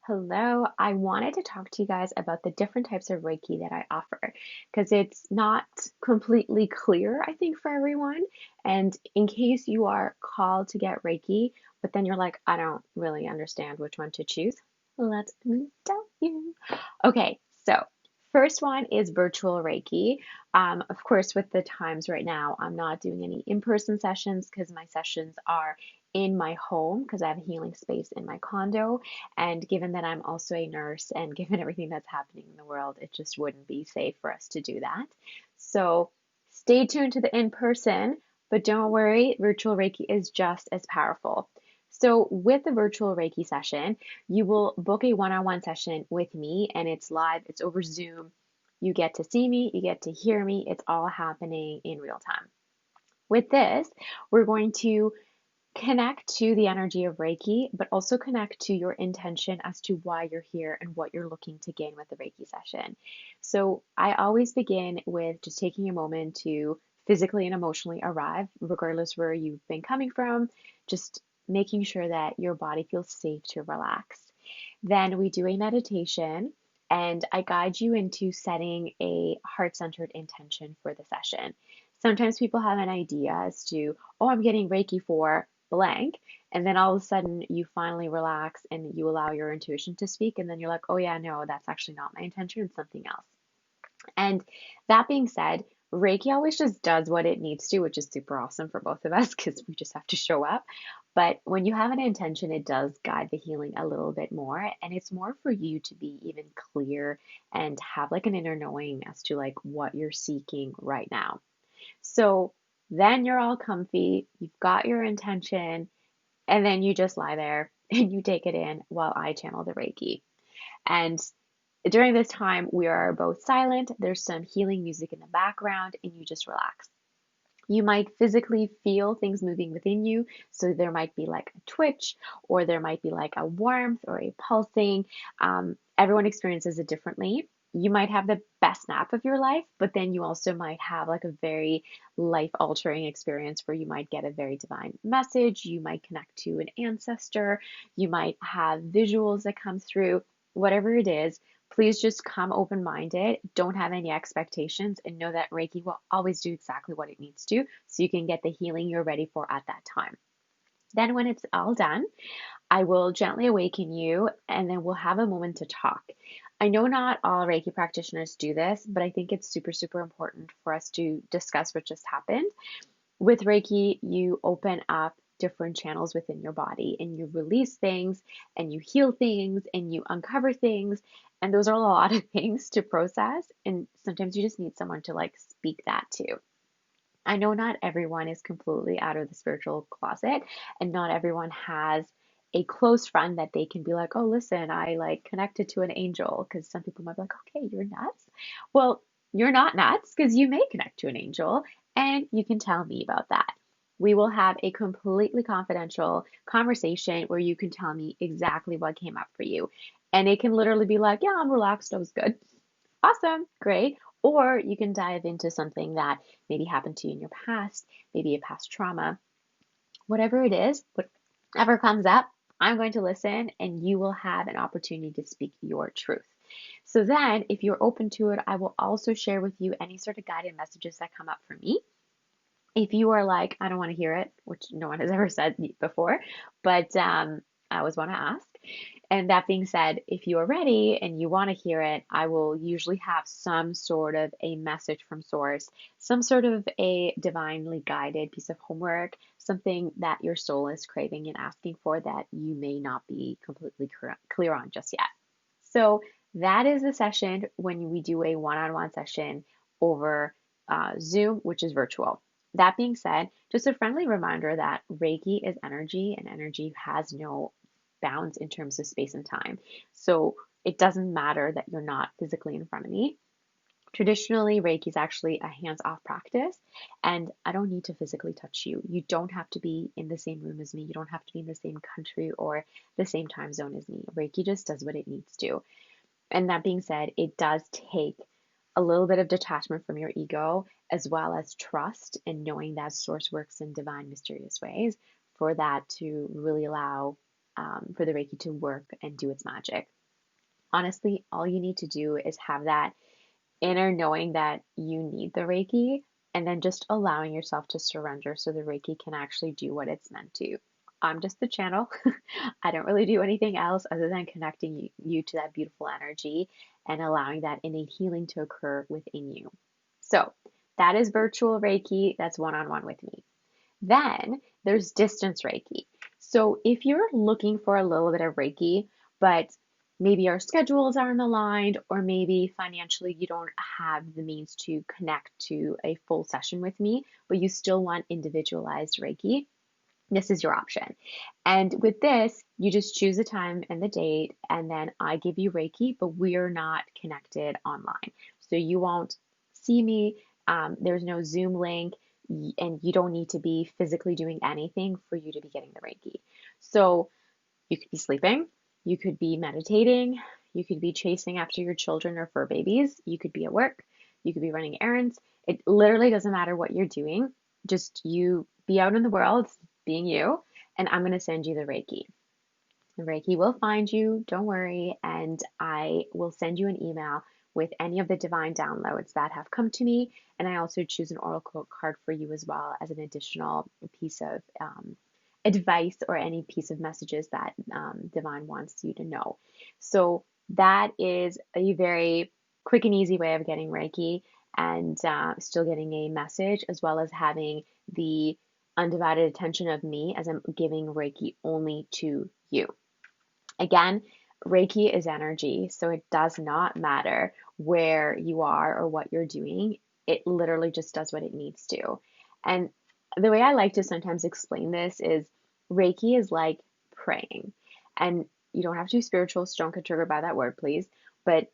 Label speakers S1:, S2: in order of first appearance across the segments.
S1: Hello, I wanted to talk to you guys about the different types of Reiki that I offer because it's not completely clear, I think, for everyone. And in case you are called to get Reiki, but then you're like, I don't really understand which one to choose, let me tell you. Okay, so first one is virtual Reiki. Of course, with the times right now, I'm not doing any in-person sessions because my sessions are in my home because I have a healing space in my condo. And given that I'm also a nurse and given everything that's happening in the world, it just wouldn't be safe for us to do that. So stay tuned to the in person, but don't worry, virtual Reiki is just as powerful. So, with the virtual Reiki session, you will book a one on one session with me, and it's live, it's over Zoom. You get to see me, you get to hear me, it's all happening in real time. With this, we're going to connect to the energy of Reiki, but also connect to your intention as to why you're here and what you're looking to gain with the Reiki session. So I always begin with just taking a moment to physically and emotionally arrive, regardless where you've been coming from, just making sure that your body feels safe to relax. Then we do a meditation. And I guide you into setting a heart centered intention for the session. Sometimes people have an idea as to, oh, I'm getting Reiki for blank. And then all of a sudden you finally relax and you allow your intuition to speak. And then you're like, oh, yeah, no, that's actually not my intention. It's something else. And that being said, Reiki always just does what it needs to, which is super awesome for both of us because we just have to show up. But when you have an intention, it does guide the healing a little bit more. And it's more for you to be even clear and have like an inner knowing as to like what you're seeking right now. So then you're all comfy, you've got your intention, and then you just lie there and you take it in while I channel the Reiki. And during this time, we are both silent. There's some healing music in the background, and you just relax. You might physically feel things moving within you. So there might be like a twitch, or there might be like a warmth or a pulsing. Everyone experiences it differently. You might have the best nap of your life, but then you also might have like a very life altering experience where you might get a very divine message. You might connect to an ancestor. You might have visuals that come through. Whatever it is, please just come open minded. Don't have any expectations and know that Reiki will always do exactly what it needs to so you can get the healing you're ready for at that time. Then, when it's all done, I will gently awaken you and then we'll have a moment to talk. I know not all Reiki practitioners do this, but I think it's super, super important for us to discuss what just happened. With Reiki, you open up different channels within your body and you release things and you heal things and you uncover things. And those are a lot of things to process. And sometimes you just need someone to like speak that to. I know not everyone is completely out of the spiritual closet, and not everyone has a close friend that they can be like, oh, listen, I like connected to an angel. Because some people might be like, okay, you're nuts. Well, you're not nuts because you may connect to an angel, and you can tell me about that. We will have a completely confidential conversation where you can tell me exactly what came up for you. And it can literally be like, yeah, I'm relaxed, I was good. Awesome, great. Or you can dive into something that maybe happened to you in your past, maybe a past trauma, whatever it is, whatever comes up, I'm going to listen and you will have an opportunity to speak your truth. So then, if you're open to it, I will also share with you any sort of guided messages that come up for me. If you are like, I don't want to hear it, which no one has ever said before, but I always want to ask. And that being said, if you are ready and you want to hear it, I will usually have some sort of a message from source, some sort of a divinely guided piece of homework, something that your soul is craving and asking for that you may not be completely clear on just yet. So that is the session when we do a one-on-one session over Zoom, which is virtual. That being said, just a friendly reminder that Reiki is energy and energy has no bounds in terms of space and time. So it doesn't matter that you're not physically in front of me. Traditionally, Reiki is actually a hands off practice, and I don't need to physically touch you. You don't have to be in the same room as me. You don't have to be in the same country or the same time zone as me. Reiki just does what it needs to. And that being said, it does take a little bit of detachment from your ego, as well as trust and knowing that source works in divine, mysterious ways for that to really allow for the Reiki to work and do its magic. Honestly, all you need to do is have that inner knowing that you need the Reiki, and then just allowing yourself to surrender so the Reiki can actually do what it's meant to. I'm just the channel. I don't really do anything else other than connecting you to that beautiful energy and allowing that innate healing to occur within you. So, that is virtual Reiki. That's one on one with me. Then there's distance Reiki. So if you're looking for a little bit of Reiki, but maybe our schedules aren't aligned, or maybe financially you don't have the means to connect to a full session with me, but you still want individualized Reiki, this is your option. And with this, you just choose a time and the date, and then I give you Reiki, but we're not connected online. So you won't see me. There's no Zoom link, and you don't need to be physically doing anything for you to be getting the Reiki. So you could be sleeping, you could be meditating, you could be chasing after your children or fur babies, you could be at work, you could be running errands. It literally doesn't matter what you're doing. Just you be out in the world being you, and I'm going to send you the Reiki. The Reiki will find you, don't worry, and I will send you an email with any of the divine downloads that have come to me. And I also choose an oracle card for you as well as an additional piece of advice or any piece of messages that divine wants you to know. So that is a very quick and easy way of getting Reiki and still getting a message, as well as having the undivided attention of me as I'm giving Reiki only to you. Again, Reiki is energy, so it does not matter where you are or what you're doing. It literally just does what it needs to. And the way I like to sometimes explain this is Reiki is like praying. And you don't have to be spiritual, so don't get triggered by that word, please. But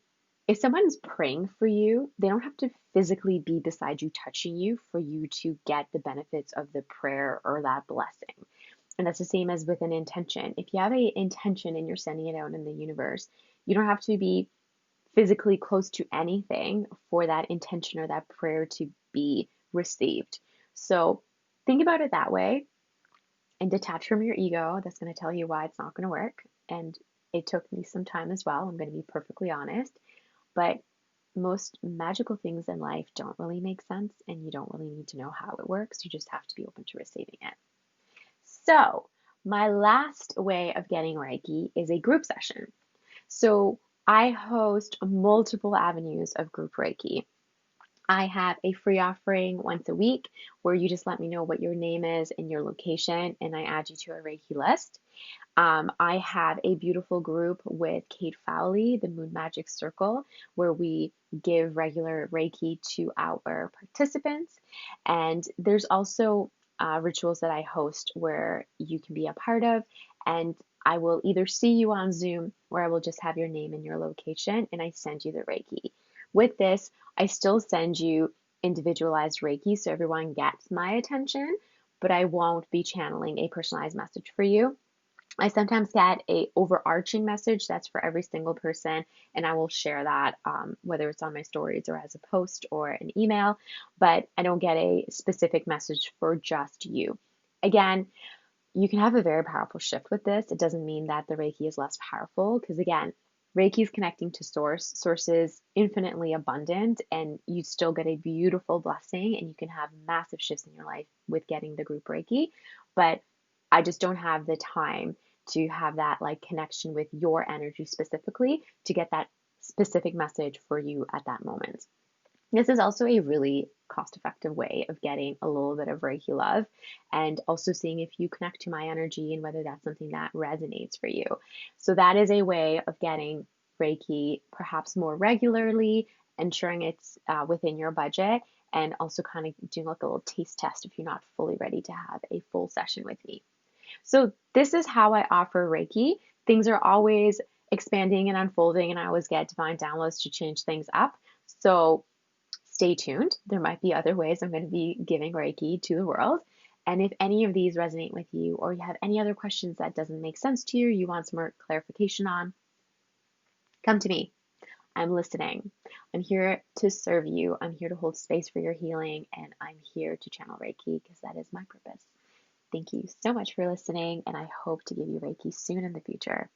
S1: if someone's praying for you, they don't have to physically be beside you, touching you, for you to get the benefits of the prayer or that blessing. And that's the same as with an intention. If you have an intention and you're sending it out in the universe, you don't have to be physically close to anything for that intention or that prayer to be received. So think about it that way and detach from your ego. That's going to tell you why it's not going to work. And it took me some time as well. I'm going to be perfectly honest. But most magical things in life don't really make sense, and you don't really need to know how it works. You just have to be open to receiving it. So, my last way of getting Reiki is a group session. So, I host multiple avenues of group Reiki. I have a free offering once a week where you just let me know what your name is and your location, and I add you to a Reiki list. I have a beautiful group with Kate Fowley, the Moon Magic Circle, where we give regular Reiki to our participants. And there's also rituals that I host where you can be a part of, and I will either see you on Zoom or I will just have your name and your location, and I send you the Reiki. With this, I still send you individualized Reiki so everyone gets my attention, but I won't be channeling a personalized message for you. I sometimes get a overarching message that's for every single person, and I will share that whether it's on my stories or as a post or an email, but I don't get a specific message for just you. Again, you can have a very powerful shift with this. It doesn't mean that the Reiki is less powerful, because again, Reiki is connecting to sources infinitely abundant, and you still get a beautiful blessing, and you can have massive shifts in your life with getting the group Reiki. But I just don't have the time to have that like connection with your energy specifically to get that specific message for you at that moment. This is also a really cost-effective way of getting a little bit of Reiki love, and also seeing if you connect to my energy and whether that's something that resonates for you. So that is a way of getting Reiki perhaps more regularly, ensuring it's within your budget, and also kind of doing like a little taste test if you're not fully ready to have a full session with me. So this is how I offer Reiki. Things are always expanding and unfolding, and I always get divine downloads to change things up. So stay tuned. There might be other ways I'm going to be giving Reiki to the world. And if any of these resonate with you, or you have any other questions that doesn't make sense to you, you want some more clarification on, come to me. I'm listening. I'm here to serve you. I'm here to hold space for your healing, and I'm here to channel Reiki because that is my purpose. Thank you so much for listening, and I hope to give you Reiki soon in the future.